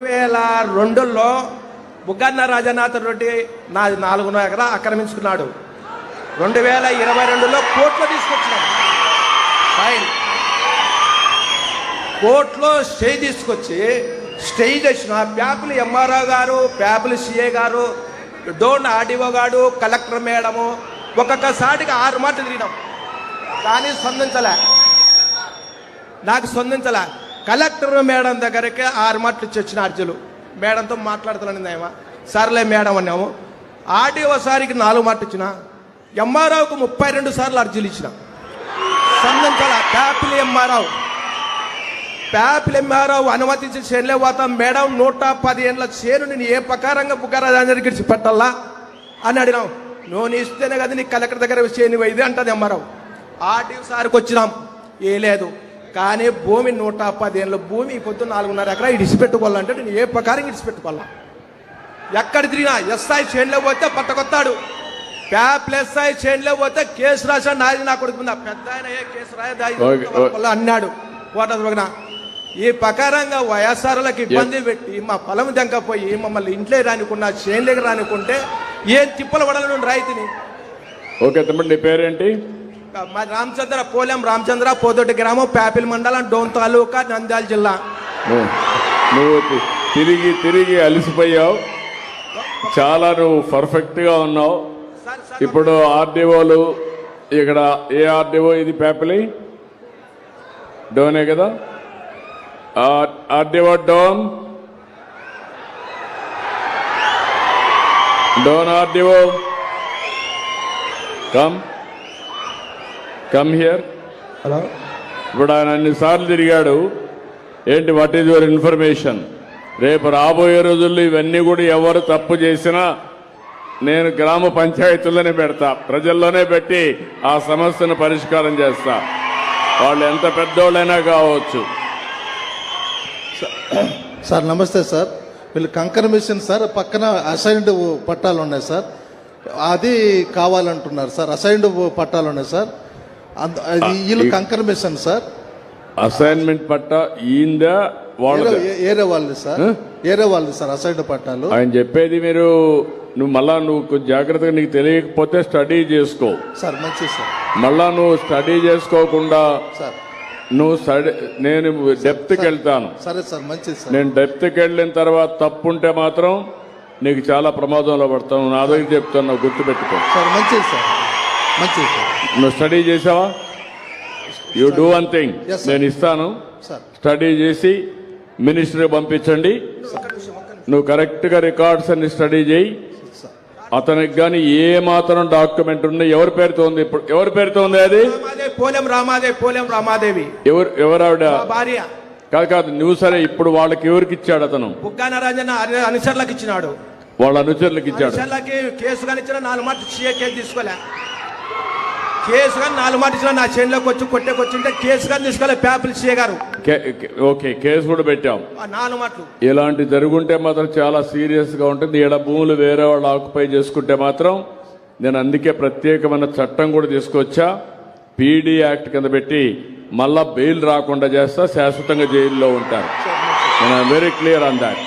2002లో బుగ్గన్న రాజనాథ్ రెడ్డి నా 4 ఎకరా ఆక్రమించుకున్నాడు. 2022లో కోర్టులో తీసుకొచ్చినాడు. ఫైన్ కోర్టులో స్టే తీసుకొచ్చి స్టే చేసిన ప్యాపులు ఎంఆర్ఓ గారు, ప్యాపులు సిఏ గారు, డోన్ ఆర్డీఓ గారు, కలెక్టర్ మేడము ఒక్కొక్కసారిగా 6 మాటలు తిరిగినాం. కానీ నాకు స్పందించలే. కలెక్టర్ మేడం దగ్గరికి 6 మాటలు ఇచ్చి వచ్చిన అర్జీలు. మేడంతో మాట్లాడుతున్నాను ఏమో, సర్లే మేడం అన్నాము. ఆర్డీఓ సారికి 4 మాటలు ఇచ్చిన, ఎంఆర్ఓకు 32 సార్లు అర్జీలు ఇచ్చిన, స్పందించాల. ప్యాపిల్ ఎంఆర్ఓ అనుమతించి చేనులే పోతాం మేడం, 110 ఏళ్ళ చేను నేను ఏ ప్రకారంగా బుగ్గరాజానికి ఇచ్చి పెట్టాలా అని అడిగినాం. నువ్వు ఇస్తేనే కదా నీ కలెక్టర్ దగ్గర చేను ఇది అంటది ఎంఆర్ఓ. ఆర్డీఓ సార్కి వచ్చినాం, ఏ లేదు. కానీ భూమి 110 ఏళ్ళ భూమి పొద్దు 4.5 ఎకరా ఇడిచిపెట్టుకోవాలంటే నేను ఏ ప్రకారం ఇడిచిపెట్టుకోవాలా? ఎక్కడ తిరిగినా ఎస్ఐ చేనులో పోతే పట్టకొత్తాడు, ప్యాప్ల ఎస్ఐ చేనులో పోతే కేసు రాశాడు. నాది నా కొడుకు పెద్ద ఆయన ఏ కేసు రాయదా అన్నాడు. ఓటర్ ఈ ప్రకారంగా వైఎస్ఆర్లకు ఇబ్బంది పెట్టి మా పొలం దెంకపోయి మమ్మల్ని ఇంట్లో రానికున్నా చేనులోకి రానికుంటే ఏం తిప్పలు పడాలని రైతుని. ఓకే తమ్ముడు, నీ పేరేంటి? రామచంద్ర, పోలెం రామచంద్ర, పోదొడ్డి గ్రామం, ప్యాపిల్ మండలం, డోన్ తాలూకా, నంద్యాల జిల్లా. నువ్వు తిరిగి అలసిపోయావు, చాలా నువ్వు పర్ఫెక్ట్ గా ఉన్నావు. ఇప్పుడు ఆర్డీఓలు ఇక్కడ ఏ ఆర్డీఓ ఇది? ప్యాపిలి డోనే కదా? RDO Dhone RDO come here. Hello, ఇప్పుడు ఆయన అన్నిసార్లు తిరిగాడు. ఏంటి, వాట్ ఈజ్ యువర్ ఇన్ఫర్మేషన్? రేపు రాబోయే రోజుల్లో ఇవన్నీ కూడా ఎవరు తప్పు చేసినా నేను గ్రామ పంచాయతీల్లోనే పెడతా, ప్రజల్లోనే పెట్టి ఆ సమస్యను పరిష్కారం చేస్తా, వాళ్ళు ఎంత పెద్దోళ్ళైనా కావచ్చు. సార్ నమస్తే సార్. వీళ్ళు కంకర్ మిషన్ సార్, పక్కన అసైన్డ్ పట్టాలు ఉన్నాయి సార్, అది కావాలంటున్నారు సార్. అసైన్డ్ పట్టాలు ఉన్నాయి సార్, వీళ్ళు కంకర్ మిషన్ సార్. అసైన్మెంట్ పట్టా ఈందా ఏరే వాళ్ళు సార్, ఏరే వాళ్ళు సార్ అసైన్డ్ పట్టాలు. ఆయన చెప్పేది నువ్వు కొంచెం జాగ్రత్తగా, నీకు తెలియకపోతే స్టడీ చేసుకో సార్. మంచిది సార్. మళ్ళా నువ్వు స్టడీ చేసుకోకుండా సార్ నేను డెప్త్కి వెళ్తాను. సరే సార్, మంచిది సార్. నేను డెప్త్కి వెళ్ళిన తర్వాత తప్పుంటే మాత్రం నీకు చాలా ప్రమాదంలో పడతాను. నా దగ్గర చెప్తాను, గుర్తుపెట్టుకో సార్. మంచిది సార్, మంచిది సార్. నువ్వు స్టడీ చేసావా? యూ డూ వన్ థింగ్, నేను ఇస్తాను, స్టడీ చేసి మినిస్టర్ పంపించండి. నువ్వు కరెక్ట్ గా రికార్డ్స్ అన్ని స్టడీ చేయి. అతనికి గాని ఏ మాత్రం డాక్యుమెంట్ ఉంది, ఎవరి పేరుతో ఉంది? ఇప్పుడు ఎవరి పేరుతో ఉంది అది? పోలెం రామాదేవి. ఎవరు ఆవిడ? భార్య. కాదు నువ్వు. సరే, ఇప్పుడు వాళ్ళకి ఎవరికి ఇచ్చాడు అతను? బుగ్గన రాజన్న అనుచరులకు ఇచ్చినాడు. వాళ్ళ అనుచరులకు ఇచ్చాడు. కేసు కానీ ఇచ్చిన 4 మాటలు కేసు తీసుకోలే. కేసు కానీ 4 మాటలు ఇచ్చిన నా చేనులోకి వచ్చి కొట్టేకొచ్చింటే కేసు కానీ తీసుకోలే. ప్యాపిల్ సిఏ గారు ఓకే, కేసు కూడా పెట్టాం. 4 మాటలు ఇలాంటి జరుగుంటే మాత్రం చాలా సీరియస్ గా ఉంటుంది. ఈడ భూములు వేరే వాళ్ళు ఆక్యుపై చేసుకుంటే మాత్రం నేను అందుకే ప్రత్యేకమైన చట్టం కూడా తీసుకొచ్చా. పీడీ యాక్ట్ కింద పెట్టి మళ్ళా బెయిల్ రాకుండా చేస్తా, శాశ్వతంగా జైల్లో ఉంటారు. Very clear on that.